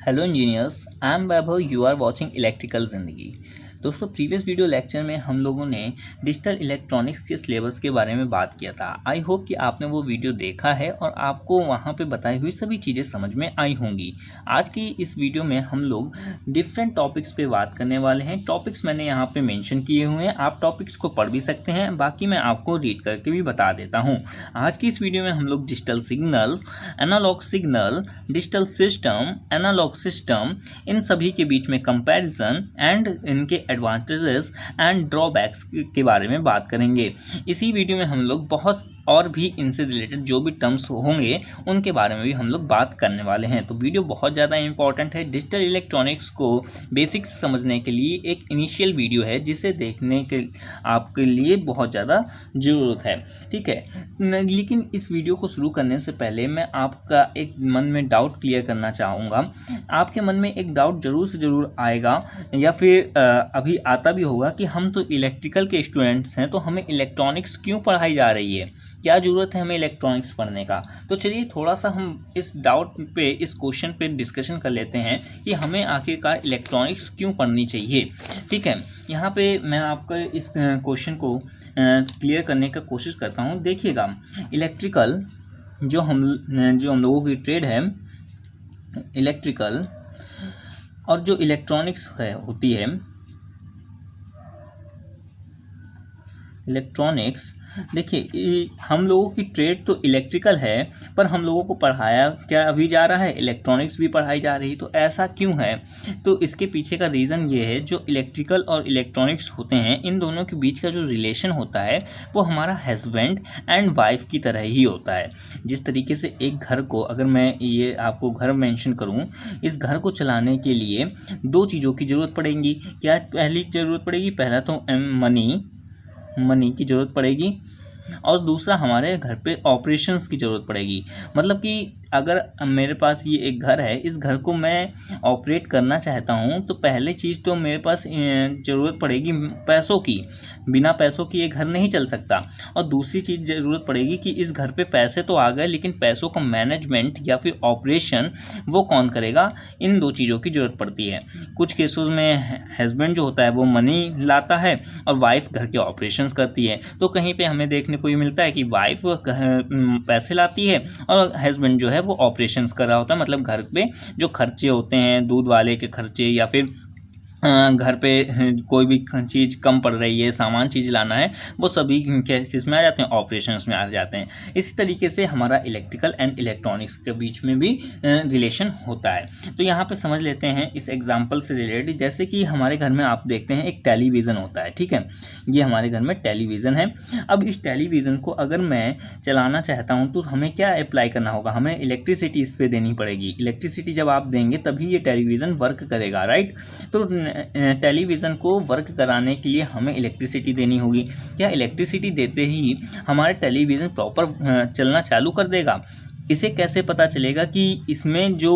Hello engineers, I am Vaibhav. You are watching electrical Zindagi. दोस्तों, previous video lecture में हम लोगों ने डिजिटल इलेक्ट्रॉनिक्स के सिलेबस के बारे में बात किया था। आई होप कि आपने वो वीडियो देखा है और आपको वहाँ पे बताई हुई सभी चीज़ें समझ में आई होंगी। आज की इस वीडियो में हम लोग डिफरेंट टॉपिक्स पे बात करने वाले हैं। टॉपिक्स मैंने यहाँ पे मेंशन किए हुए हैं, आप टॉपिक्स को पढ़ भी सकते हैं, बाकी मैं आपको रीड करके भी बता देता हूँ। आज की इस वीडियो में हम लोग digital signal, analog signal, digital system, analog system, इन सभी के बीच में कंपैरिजन एंड इनके एडवांटेजेस एंड ड्रॉबैक्स के बारे में बात करेंगे। इसी वीडियो में हम लोग बहुत और भी इनसे रिलेटेड जो भी टर्म्स होंगे उनके बारे में भी हम लोग बात करने वाले हैं। तो वीडियो बहुत ज़्यादा इंपॉर्टेंट है। डिजिटल इलेक्ट्रॉनिक्स को बेसिक्स समझने के लिए एक इनिशियल वीडियो है जिसे देखने के आपके लिए बहुत ज़्यादा ज़रूरत है, ठीक है। लेकिन इस वीडियो को शुरू करने से पहले मैं आपका एक मन में डाउट क्लियर करना चाहूँगा। आपके मन में एक डाउट ज़रूर से ज़रूर आएगा या फिर अभी आता भी होगा कि हम तो इलेक्ट्रिकल के स्टूडेंट्स हैं, तो हमें इलेक्ट्रॉनिक्स क्यों पढ़ाई जा रही है, क्या ज़रूरत है हमें इलेक्ट्रॉनिक्स पढ़ने का। तो चलिए थोड़ा सा हम इस डाउट पे, इस क्वेश्चन पे डिस्कशन कर लेते हैं कि हमें आखिरकार इलेक्ट्रॉनिक्स क्यों पढ़नी चाहिए, ठीक है। यहाँ पे मैं आपका इस क्वेश्चन को क्लियर करने का कोशिश करता हूँ। देखिएगा, इलेक्ट्रिकल जो हम लोगों की ट्रेड है, इलेक्ट्रिकल और जो इलेक्ट्रॉनिक्स होती है, इलेक्ट्रॉनिक्स, देखिए हम लोगों की ट्रेड तो इलेक्ट्रिकल है, पर हम लोगों को पढ़ाया क्या अभी जा रहा है, इलेक्ट्रॉनिक्स भी पढ़ाई जा रही है। तो ऐसा क्यों है? तो इसके पीछे का रीज़न ये है, जो इलेक्ट्रिकल और इलेक्ट्रॉनिक्स होते हैं, इन दोनों के बीच का जो रिलेशन होता है वो हमारा हस्बैंड एंड वाइफ की तरह ही होता है। जिस तरीके से एक घर को, अगर मैं ये आपको घर मेंशन करूँ, इस घर को चलाने के लिए दो चीज़ों की ज़रूरत पड़ेगी। क्या पहली ज़रूरत पड़ेगी? पहला तो मनी की ज़रूरत पड़ेगी और दूसरा हमारे घर पे ऑपरेशंस की ज़रूरत पड़ेगी। मतलब कि अगर मेरे पास ये एक घर है, इस घर को मैं ऑपरेट करना चाहता हूँ, तो पहले चीज़ तो मेरे पास ज़रूरत पड़ेगी पैसों की। बिना पैसों की ये घर नहीं चल सकता। और दूसरी चीज़ ज़रूरत पड़ेगी कि इस घर पे पैसे तो आ गए, लेकिन पैसों का मैनेजमेंट या फिर ऑपरेशन वो कौन करेगा। इन दो चीज़ों की ज़रूरत पड़ती है। कुछ केसेस में हस्बैंड जो होता है वो मनी लाता है और वाइफ घर के ऑपरेशंस करती है। तो कहीं पे हमें देखने को ये मिलता है कि वाइफ पैसे लाती है और हस्बैंड जो है वो ऑपरेशंस कर रहा होता है। मतलब घर पे जो खर्चे होते हैं, दूध वाले के खर्चे या फिर घर पे कोई भी चीज़ कम पड़ रही है, सामान चीज़ लाना है, वो सभी किस में आ जाते हैं, ऑपरेशंस में आ जाते हैं। इसी तरीके से हमारा इलेक्ट्रिकल एंड इलेक्ट्रॉनिक्स के बीच में भी रिलेशन होता है। तो यहाँ पे समझ लेते हैं इस एग्जांपल से रिलेटेड। जैसे कि हमारे घर में आप देखते हैं एक टेलीविज़न होता है, ठीक है। ये हमारे घर में टेलीविज़न है। अब इस टेलीविज़न को अगर मैं चलाना चाहता हूँ तो हमें क्या अप्लाई करना होगा? हमें इलेक्ट्रिसिटी इस पर देनी पड़ेगी। इलेक्ट्रिसिटी जब आप देंगे तभी ये टेलीविज़न वर्क करेगा, राइट। तो टेलीविज़न को वर्क कराने के लिए हमें इलेक्ट्रिसिटी देनी होगी। क्या इलेक्ट्रिसिटी देते ही हमारा टेलीविज़न प्रॉपर चलना चालू कर देगा? इसे कैसे पता चलेगा कि इसमें जो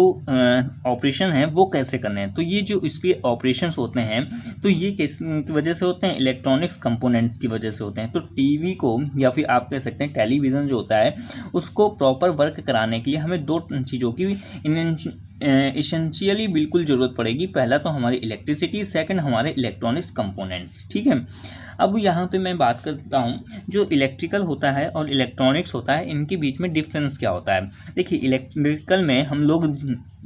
ऑपरेशन है वो कैसे करने हैं? तो ये जो इस पर ऑपरेशंस होते हैं, तो ये किस वजह से होते हैं? इलेक्ट्रॉनिक्स कंपोनेंट्स की वजह से होते हैं। तो टीवी को, या फिर आप कह सकते हैं टेलीविज़न जो होता है, उसको प्रॉपर वर्क कराने के लिए हमें दो चीज़ों की एसेंशियली बिल्कुल ज़रूरत पड़ेगी। पहला तो हमारी इलेक्ट्रिसिटी, सेकंड हमारे इलेक्ट्रॉनिक्स कंपोनेंट्स, ठीक है। अब यहाँ पे मैं बात करता हूँ, जो इलेक्ट्रिकल होता है और इलेक्ट्रॉनिक्स होता है, इनके बीच में डिफरेंस क्या होता है। देखिए, इलेक्ट्रिकल में हम लोग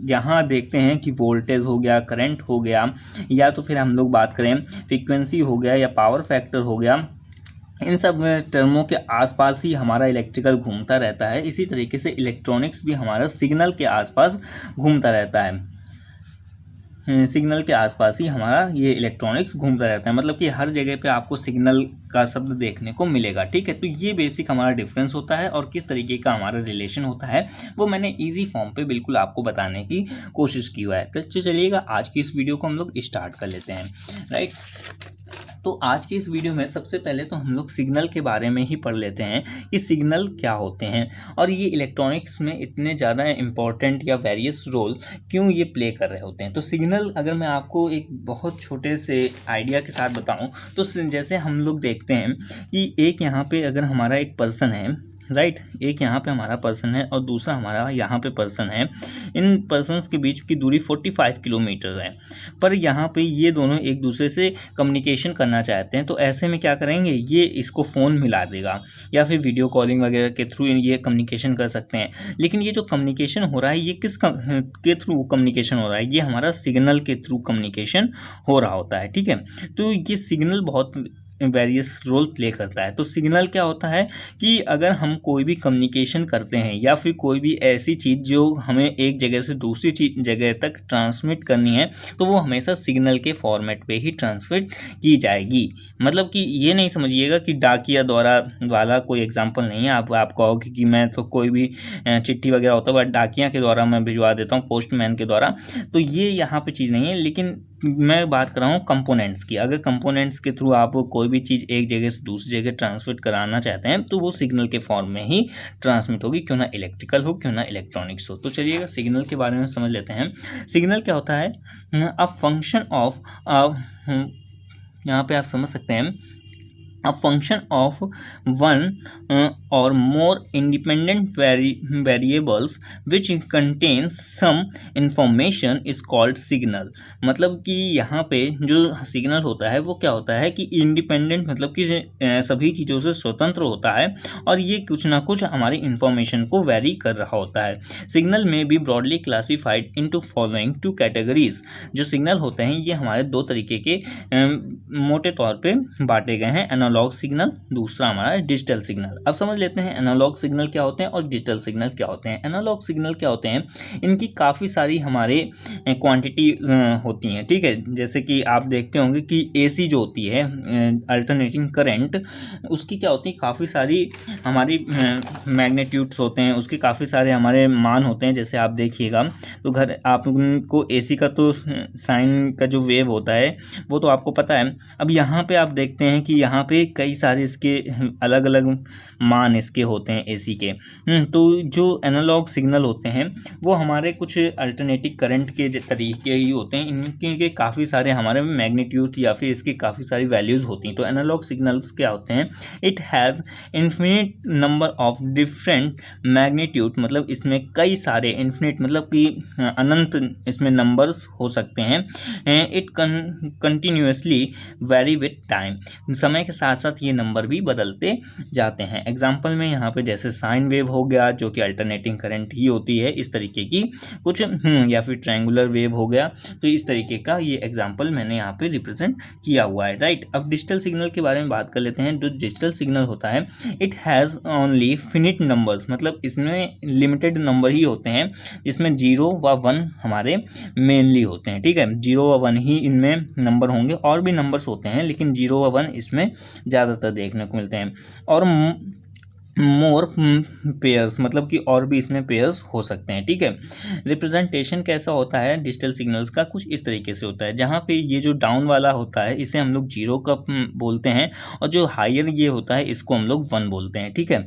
जहाँ देखते हैं कि वोल्टेज हो गया, करंट हो गया, या तो फिर हम लोग बात करें फ्रीक्वेंसी हो गया या पावर फैक्टर हो गया, इन सब टर्मों के आसपास ही हमारा इलेक्ट्रिकल घूमता रहता है। इसी तरीके से इलेक्ट्रॉनिक्स भी हमारा सिग्नल के आसपास घूमता रहता है। सिग्नल के आसपास ही हमारा ये इलेक्ट्रॉनिक्स घूमता रहता है। मतलब कि हर जगह पे आपको सिग्नल का शब्द देखने को मिलेगा, ठीक है। तो ये बेसिक हमारा डिफरेंस होता है और किस तरीके का हमारा रिलेशन होता है वो मैंने इजी फॉर्म पे बिल्कुल आपको बताने की कोशिश की हुआ है। तो चलिएगा, आज की इस वीडियो को हम लोग स्टार्ट कर लेते हैं, राइट। तो आज की इस वीडियो में सबसे पहले तो हम लोग सिग्नल के बारे में ही पढ़ लेते हैं कि सिग्नल क्या होते हैं और ये इलेक्ट्रॉनिक्स में इतने ज़्यादा इम्पोर्टेंट या वेरियस रोल क्यों ये प्ले कर रहे होते हैं। तो सिग्नल, अगर मैं आपको एक बहुत छोटे से आइडिया के साथ बताऊं, तो जैसे हम लोग देखते हैं कि एक यहाँ पे अगर हमारा एक पर्सन है, राइट। एक यहाँ पे हमारा पर्सन है और दूसरा हमारा यहाँ पे पर्सन है। इन पर्सन्स के बीच की दूरी 45 किलोमीटर है, पर यहाँ पे ये दोनों एक दूसरे से कम्युनिकेशन करना चाहते हैं। तो ऐसे में क्या करेंगे, ये इसको फ़ोन मिला देगा या फिर वीडियो कॉलिंग वगैरह के थ्रू ये कम्युनिकेशन कर सकते हैं। लेकिन ये जो कम्युनिकेशन हो रहा है ये किस के थ्रू कम्युनिकेशन हो रहा है, ये हमारा सिग्नल के थ्रू कम्युनिकेशन हो रहा होता है। ठीक है, तो ये सिग्नल बहुत वेरियस रोल प्ले करता है। तो सिग्नल क्या होता है कि अगर हम कोई भी कम्युनिकेशन करते हैं या फिर कोई भी ऐसी चीज़ जो हमें एक जगह से दूसरी जगह तक ट्रांसमिट करनी है, तो वो हमेशा सिग्नल के फॉर्मेट पे ही ट्रांसमिट की जाएगी। मतलब कि ये नहीं समझिएगा कि डाकिया द्वारा वाला कोई एग्जांपल नहीं है। आप कहोगे कि मैं तो कोई भी चिट्ठी वगैरह होता है बट डाकिया के द्वारा मैं भिजवा देता हूँ, पोस्टमैन के द्वारा, तो ये यहाँ पे चीज़ नहीं है। लेकिन मैं बात कर रहा हूँ कंपोनेंट्स की। अगर कंपोनेंट्स के थ्रू आप कोई भी चीज़ एक जगह से दूसरी जगह ट्रांसमिट कराना चाहते हैं तो वो सिग्नल के फॉर्म में ही ट्रांसमिट होगी, क्यों ना इलेक्ट्रिकल हो क्यों ना इलेक्ट्रॉनिक्स हो। तो चलिएगा सिग्नल के बारे में समझ लेते हैं। सिग्नल क्या होता है, अ फंक्शन ऑफ, यहाँ पे आप समझ सकते हैं, a function of one or more independent variables which contains some information is called signal। मतलब कि यहाँ पे जो सिग्नल होता है वो क्या होता है कि इंडिपेंडेंट, मतलब कि सभी चीज़ों से स्वतंत्र होता है और ये कुछ ना कुछ हमारी इंफॉर्मेशन को वेरी कर रहा होता है। सिग्नल में भी broadly classified into following two categories. जो सिग्नल होते हैं ये हमारे दो तरीके के मोटे तौर पे बांटे गए हैं, एनालॉग सिग्नल, दूसरा हमारा डिजिटल सिग्नल। अब समझ लेते हैं एनालॉग सिग्नल क्या होते हैं और डिजिटल सिग्नल क्या होते हैं। एनालॉग सिग्नल क्या होते हैं, इनकी काफ़ी सारी हमारे क्वांटिटी होती हैं। ठीक है, जैसे कि आप देखते होंगे कि एसी जो होती है, अल्टरनेटिंग करंट, उसकी क्या होती है, काफ़ी सारी हमारी मैग्नीट्यूड्स होते हैं, उसके काफ़ी सारे हमारे मान होते हैं। जैसे आप देखिएगा तो घर आपको एसी का तो साइन का जो वेव होता है वो तो आपको पता है। अब यहाँ पे आप देखते हैं कि यहाँ पे कई सारे इसके अलग अलग मान इसके होते हैं एसी के। तो जो एनालॉग सिग्नल होते हैं वो हमारे कुछ अल्टरनेटिव करंट के तरीके ही होते हैं। इनके काफ़ी सारे हमारे मैग्नीट्यूड या फिर इसकी काफ़ी सारी वैल्यूज़ होती हैं। तो एनालॉग सिग्नल्स क्या होते हैं, it has infinite number of different magnitude, मतलब इसमें कई सारे, इन्फिनिट मतलब कि अनंत इसमें नंबर्स हो सकते हैं। It continuously very with time, समय के साथ साथ ये नंबर भी बदलते जाते हैं। एग्जाम्पल में यहाँ पे जैसे साइन वेव हो गया जो कि अल्टरनेटिंग करंट ही होती है, इस तरीके की कुछ, या फिर ट्रायंगुलर वेव हो गया, तो इस तरीके का ये एग्जाम्पल मैंने यहाँ पे रिप्रेजेंट किया हुआ है। राइट, अब डिजिटल सिग्नल के बारे में बात कर लेते हैं। जो डिजिटल सिग्नल होता है it has only finite numbers, मतलब इसमें लिमिटेड नंबर ही होते हैं, जिसमें 0 व 1 हमारे मेनली होते हैं। ठीक है, 0 व 1 ही इनमें नंबर होंगे, और भी नंबर्स होते हैं लेकिन 0 व 1 इसमें ज़्यादातर देखने को मिलते हैं। और मोर पेयर्स, मतलब कि और भी इसमें पेयर्स हो सकते हैं। ठीक है, रिप्रेजेंटेशन कैसा होता है डिजिटल सिग्नल्स का, कुछ इस तरीके से होता है, जहाँ पे ये जो डाउन वाला होता है इसे हम लोग 0 का बोलते हैं, और जो हायर ये होता है इसको हम लोग 1 बोलते हैं। ठीक है,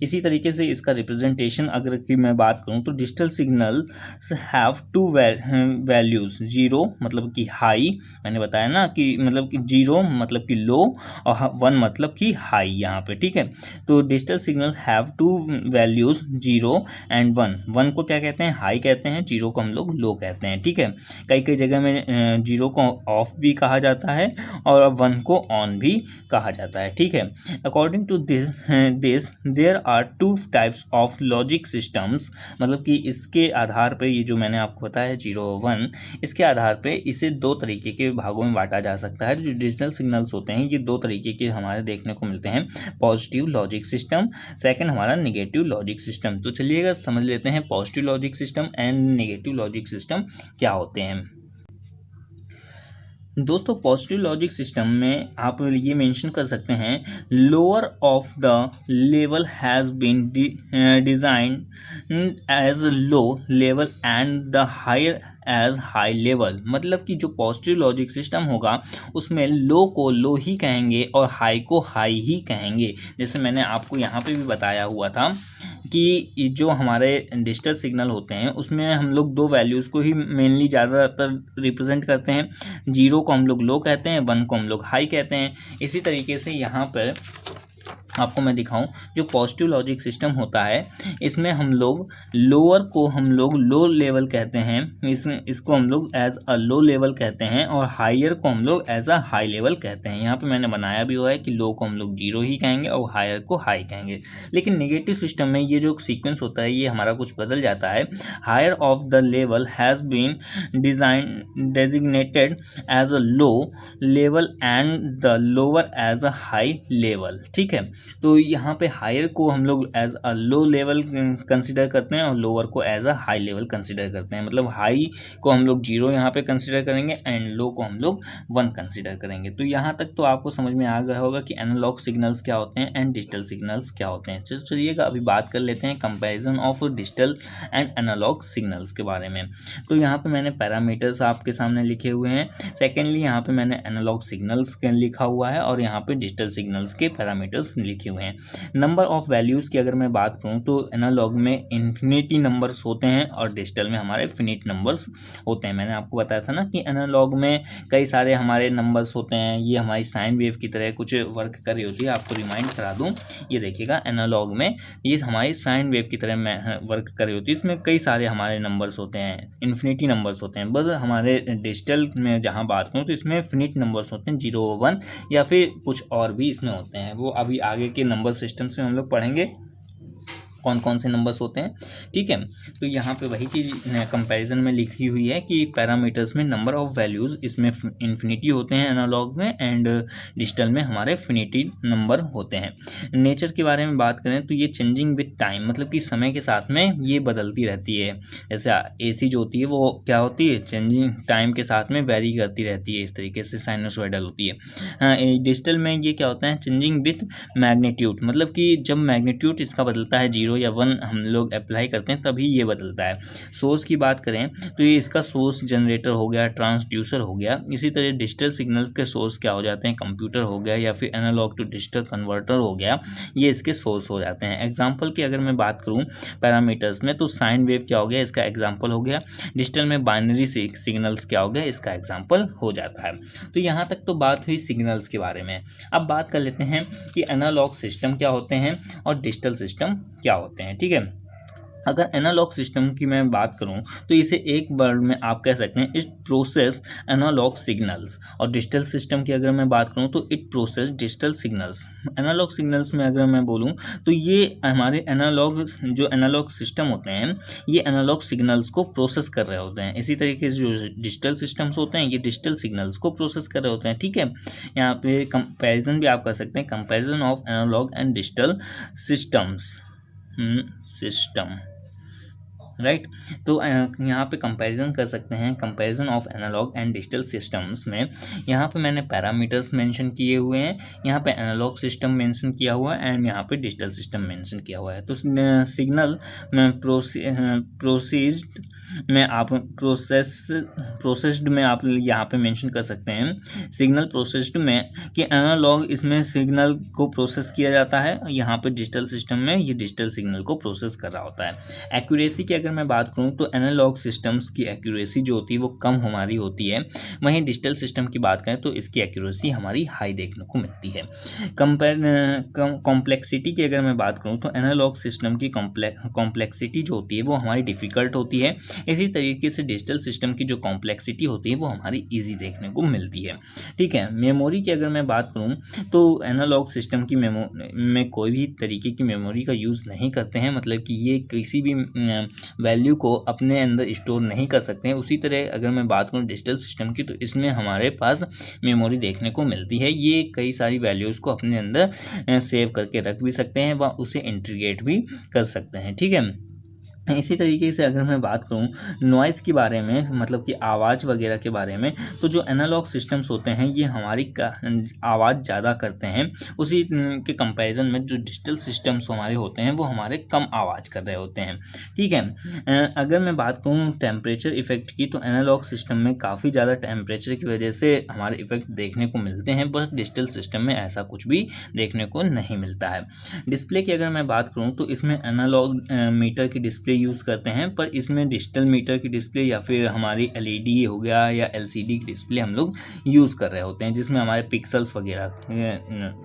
इसी तरीके से इसका रिप्रेजेंटेशन अगर कि मैं बात करूँ तो डिजिटल सिग्नल्स हैव 2 वैल्यूज़, 0 मतलब कि हाई, मैंने बताया ना कि मतलब कि 0 मतलब कि लो और 1 मतलब कि हाई यहाँ पे। ठीक है, तो digital signal have 2 values 0 and 1। 1 को क्या कहते हैं, हाई कहते हैं, 0 को हम लोग लो कहते हैं। ठीक है, कई जगह में 0 को ऑफ भी कहा जाता है और 1 को ऑन भी कहा जाता है। ठीक है, according to this there are 2 types of logic systems, मतलब कि इसके आधार पे, ये जो मैंने आपको बताया 0 1, इसके आधार पे इसे 2 तरीके के भागों में बांटा जा सकता है। जो डिजिटल सिग्नल्स होते हैं ये 2 तरीके के हमारे देखने को मिलते हैं, पॉजिटिव लॉजिक सिस्टम, सेकंड हमारा नेगेटिव लॉजिक सिस्टम। तो चलिएगा समझ लेते हैं positive logic system and negative logic system क्या होते हैं। दोस्तों, पॉजिटिव लॉजिक सिस्टम में आप ये मेंशन कर सकते हैं, lower of the level has been designed as low level and the higher as high level. मतलब कि जो पॉजिटिव लॉजिक सिस्टम होगा उसमें लो को लो ही कहेंगे और हाई को हाई ही कहेंगे। जैसे मैंने आपको यहाँ पे भी बताया हुआ था कि जो हमारे डिजिटल सिग्नल होते हैं उसमें हम लोग 2 वैल्यूज़ को ही मेनली ज़्यादातर रिप्रेजेंट करते हैं, 0 को हम लोग लो कहते हैं, 1 को हम लोग हाई कहते हैं। इसी तरीके से यहाँ पर आपको मैं दिखाऊं, जो पॉजिटिव लॉजिक सिस्टम होता है इसमें हम लोग लोअर को हम लोग लो लेवल कहते हैं, इसको हम लोग एज अ लो लेवल कहते हैं, और हायर को हम लोग एज अ हाई लेवल कहते हैं। यहाँ पे मैंने बनाया भी हुआ है कि लो को हम लोग 0 ही कहेंगे और हायर को हाई कहेंगे। लेकिन नेगेटिव सिस्टम में ये जो सीक्वेंस होता है ये हमारा कुछ बदल जाता है। Higher of the level has been designated as a low level and the lower as a high level. ठीक है, तो यहाँ पे हायर को हम लोग as a low level consider करते हैं और लोअर को as a high level consider करते हैं। मतलब हाई को हम लोग 0 यहाँ पे कंसिडर करेंगे एंड लो को हम लोग 1 कंसिडर करेंगे। तो यहाँ तक तो आपको समझ में आ गया होगा कि एनालॉग सिग्नल्स क्या होते हैं एंड डिजिटल सिग्नल्स क्या होते हैं। चलिएगा अभी बात कर लेते हैं comparison of digital and analog signals के बारे में। तो यहाँ पे मैंने पैरामीटर्स आपके सामने लिखे हुए हैं। सेकेंडली यहाँ पे मैंने एनालॉग सिग्नल्स लिखा हुआ है और यहाँ पे डिजिटल सिग्नल्स के पैरामीटर्स लिखे हुए हैं। नंबर ऑफ वैल्यूज़ की अगर मैं बात करूँ तो एनालॉग में इन्फिनिटी नंबर्स होते हैं और डिजिटल में हमारे फिनिट नंबर्स होते हैं। मैंने आपको बताया था ना कि एनालॉग में कई सारे हमारे नंबर्स होते हैं, ये हमारी साइन वेव की तरह कुछ वर्क कर रही होती है। आपको रिमाइंड करा दूँ, ये देखिएगा एनालॉग में ये हमारी साइन वेव की तरह वर्क कर रही होती है। इसमें कई सारे हमारे नंबर्स होते हैं, इन्फिनिटी नंबर्स होते हैं। बस हमारे डिजिटल में जहाँ बात करूँ तो इसमें फिनिट नंबर्स होते हैं, 0 1 या फिर कुछ और भी इसमें होते हैं। वो अभी आगे के नंबर सिस्टम से हम लोग पढ़ेंगे कौन कौन से नंबर्स होते हैं। ठीक है, तो यहाँ पे वही चीज़ कंपैरिजन में लिखी हुई है कि पैरामीटर्स में नंबर ऑफ वैल्यूज़ इसमें इन्फिनिटी होते हैं एनालॉग में एंड डिजिटल में हमारे फिनिटी नंबर होते हैं। नेचर के बारे में बात करें तो ये चेंजिंग विद टाइम, मतलब कि समय के साथ में ये बदलती रहती है। जैसे AC जो होती है वो क्या होती है, चेंजिंग टाइम के साथ में वेरी करती रहती है, इस तरीके से साइनोसॉइडल होती है। डिजिटल में ये क्या होता है, चेंजिंग विद मैग्नीट्यूड, मतलब कि जब मैग्नीट्यूड इसका बदलता है 0 या 1 हम लोग अप्लाई करते हैं तभी ये बदलता है। सोर्स की बात करें तो ये इसका सोर्स जनरेटर हो गया, ट्रांसड्यूसर हो गया। इसी तरह डिजिटल सिग्नल्स के सोर्स क्या हो जाते हैं, कंप्यूटर हो गया या फिर एनालॉग टू डिजिटल कन्वर्टर हो गया, ये इसके सोर्स हो जाते हैं। एग्जांपल की अगर मैं बात करूं पैरामीटर्स में तो साइन वेव क्या हो गया, इसका एग्जांपल हो गया। डिजिटल में बाइनरी सिग्नल्स क्या हो गया, इसका एग्जांपल हो जाता है। तो यहाँ तक तो बात हुई सिग्नल्स के बारे में। अब बात कर लेते हैं कि एनालॉग सिस्टम क्या होते हैं और डिजिटल सिस्टम क्या होते हैं। ठीक है, अगर एनालॉग सिस्टम की मैं बात करूं तो इसे एक वर्ड में आप कह सकते हैं इट प्रोसेस एनालॉग सिग्नल्स, और डिजिटल सिस्टम की अगर मैं बात करूं तो it process digital signals. Analog signals में अगर मैं बोलूं तो ये हमारे एनालॉग सिस्टम होते हैं ये एनालॉग सिग्नल्स को प्रोसेस कर रहे होते हैं। इसी तरीके से जो डिजिटल सिस्टम्स होते हैं ये डिजिटल सिग्नल्स को प्रोसेस कर रहे होते हैं। ठीक है, यहाँ पे कंपेरिजन भी आप कर सकते हैं, comparison of analog and digital systems right. तो यहाँ पे कंपैरिजन कर सकते हैं, comparison of analog and digital systems में यहाँ पे मैंने पैरामीटर्स मेंशन किए हुए हैं, यहाँ पे एनालॉग सिस्टम मेंशन किया हुआ है एंड यहाँ पे डिजिटल सिस्टम मेंशन किया हुआ है। तो सिग्नल प्रोसीज्ड में आप प्रोसेस्ड में आप यहाँ पे मेंशन कर सकते हैं सिग्नल प्रोसेस्ड में कि एनालॉग इसमें सिग्नल को प्रोसेस किया जाता है, यहाँ पे डिजिटल सिस्टम में ये डिजिटल सिग्नल को प्रोसेस कर रहा होता है। एक्यूरेसी की अगर मैं बात करूँ तो एनालॉग सिस्टम्स की एक्यूरेसी जो होती है वो कम हमारी होती है, वहीं डिजिटल सिस्टम की बात करें तो इसकी एक्यूरेसी हमारी हाई देखने को मिलती है। कॉम्प्लेक्सिटी की अगर मैं बात करूँ तो एनालॉग सिस्टम की कॉम्प्लेक्सिटी जो होती है वो हमारी डिफ़िकल्ट होती है, इसी तरीके से डिजिटल सिस्टम की जो कॉम्प्लेक्सिटी होती है वो हमारी इजी देखने को मिलती है। ठीक है, मेमोरी की अगर मैं बात करूं तो एनालॉग सिस्टम की में कोई भी तरीके की मेमोरी का यूज़ नहीं करते हैं, मतलब कि ये किसी भी वैल्यू को अपने अंदर स्टोर नहीं कर सकते हैं। उसी तरह अगर मैं बात करूं डिजिटल सिस्टम की तो इसमें हमारे पास मेमोरी देखने को मिलती है, ये कई सारी वैल्यूज़ को अपने अंदर सेव करके रख भी सकते हैं व उसे इंटीग्रेट भी कर सकते हैं। ठीक है, इसी तरीके से अगर मैं बात करूं नॉइज़ के बारे में, मतलब कि आवाज़ वगैरह के बारे में, तो जो एनालॉग सिस्टम्स होते हैं ये हमारी आवाज़ ज़्यादा करते हैं, उसी के कंपैरिजन में जो डिजिटल सिस्टम्स हमारे होते हैं वो हमारे कम आवाज़ कर रहे होते हैं। ठीक है, अगर मैं बात करूं टेम्परेचर इफ़ेक्ट की तो एनालॉग सिस्टम में काफ़ी ज़्यादा टेम्परेचर की वजह से हमारे इफ़ेक्ट देखने को मिलते हैं, बस डिजिटल सिस्टम में ऐसा कुछ भी देखने को नहीं मिलता है। डिस्प्ले की अगर मैं बात करूँ तो इसमें एनालॉग मीटर की डिस्प्ले यूज़ करते हैं, पर इसमें डिजिटल मीटर की डिस्प्ले या फिर हमारी LED हो गया या LCD की डिस्प्ले हम लोग यूज़ कर रहे होते हैं, जिसमें हमारे पिक्सल्स वगैरह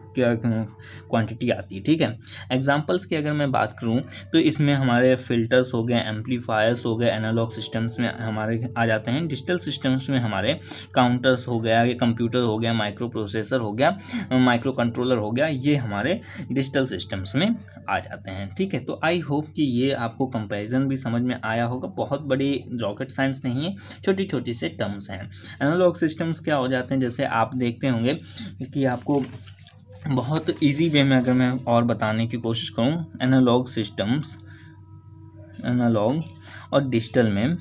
क्या क्वांटिटी आती है, ठीक है। एग्जांपल्स की अगर मैं बात करूं तो इसमें हमारे फिल्टर्स हो गए, एम्पलीफायर्स हो गए, एनालॉग सिस्टम्स में हमारे आ जाते हैं। डिजिटल सिस्टम्स में हमारे काउंटर्स हो गया, ये कंप्यूटर हो गया, माइक्रो प्रोसेसर हो गया, माइक्रो कंट्रोलर हो गया, ये हमारे डिजिटल सिस्टम्स में आ जाते हैं, ठीक है। तो आई होप कि ये आपको कंपैरिजन भी समझ में आया होगा। बहुत बड़ी रॉकेट साइंस नहीं है, छोटी छोटी से टर्म्स हैं। एनालॉग सिस्टम्स क्या हो जाते हैं, जैसे आप देखते होंगे कि आपको बहुत इजी वे में अगर मैं और बताने की कोशिश करूं, एनालॉग सिस्टम्स, एनालॉग और डिजिटल में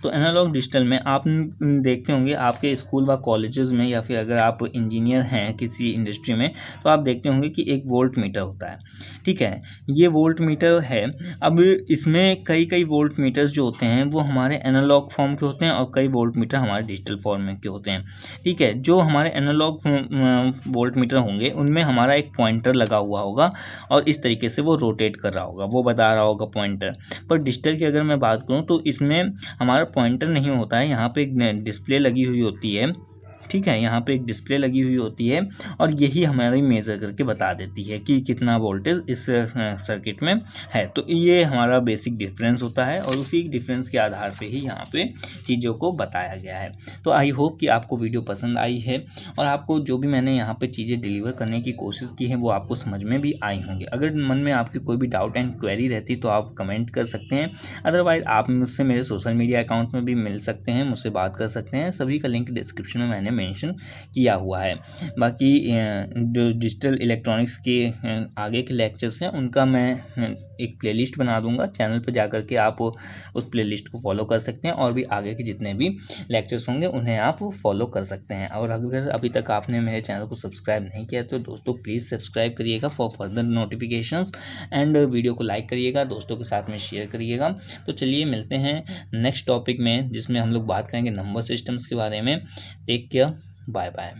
तो एनालॉग डिजिटल में आप देखते होंगे आपके स्कूल व कॉलेजेस में, या फिर अगर आप इंजीनियर हैं किसी इंडस्ट्री में, तो आप देखते होंगे कि एक वोल्ट मीटर होता है, ठीक है। ये वोल्ट मीटर है। अब इसमें कई वोल्ट मीटर्स जो होते हैं वो हमारे एनालॉग फॉर्म के होते हैं और कई वोल्ट मीटर हमारे डिजिटल फॉर्म में के होते हैं, ठीक है। जो हमारे एनालॉग वोल्ट मीटर होंगे उनमें हमारा एक पॉइंटर लगा हुआ होगा और इस तरीके से वो रोटेट कर रहा होगा, वो बता रहा होगा पॉइंटर। पर डिजिटल की अगर मैं बात करूँ तो इसमें हमारा पॉइंटर नहीं होता है, यहाँ पे एक डिस्प्ले लगी हुई होती है, ठीक है। यहाँ पे एक डिस्प्ले लगी हुई होती है और यही हमारी मेज़र करके बता देती है कि कितना वोल्टेज इस सर्किट में है। तो ये हमारा बेसिक डिफरेंस होता है और उसी डिफरेंस के आधार पे ही यहाँ पे चीज़ों को बताया गया है। तो आई होप कि आपको वीडियो पसंद आई है और आपको जो भी मैंने यहाँ पे चीज़ें डिलीवर करने की कोशिश की है वो आपको समझ में भी आई होंगी। अगर मन में आपकी कोई भी डाउट एंड क्वेरी रहती तो आप कमेंट कर सकते हैं, अदरवाइज़ आप मुझसे मेरे सोशल मीडिया अकाउंट में भी मिल सकते हैं, मुझसे बात कर सकते हैं। सभी का लिंक डिस्क्रिप्शन में मैंने मेंशन किया हुआ है। बाकी जो डिजिटल इलेक्ट्रॉनिक्स के आगे के लेक्चर्स हैं उनका मैं एक प्लेलिस्ट बना दूंगा, चैनल पर जाकर के आप उस प्लेलिस्ट को फॉलो कर सकते हैं और भी आगे के जितने भी लेक्चर्स होंगे उन्हें आप फॉलो कर सकते हैं। और अगर अभी तक आपने मेरे चैनल को सब्सक्राइब नहीं किया तो दोस्तों प्लीज़ सब्सक्राइब करिएगा for further notifications and video को लाइक करिएगा, दोस्तों के साथ में शेयर करिएगा। तो चलिए मिलते हैं नेक्स्ट टॉपिक में जिसमें हम लोग बात करेंगे नंबर सिस्टम्स के बारे में। Take care, bye bye.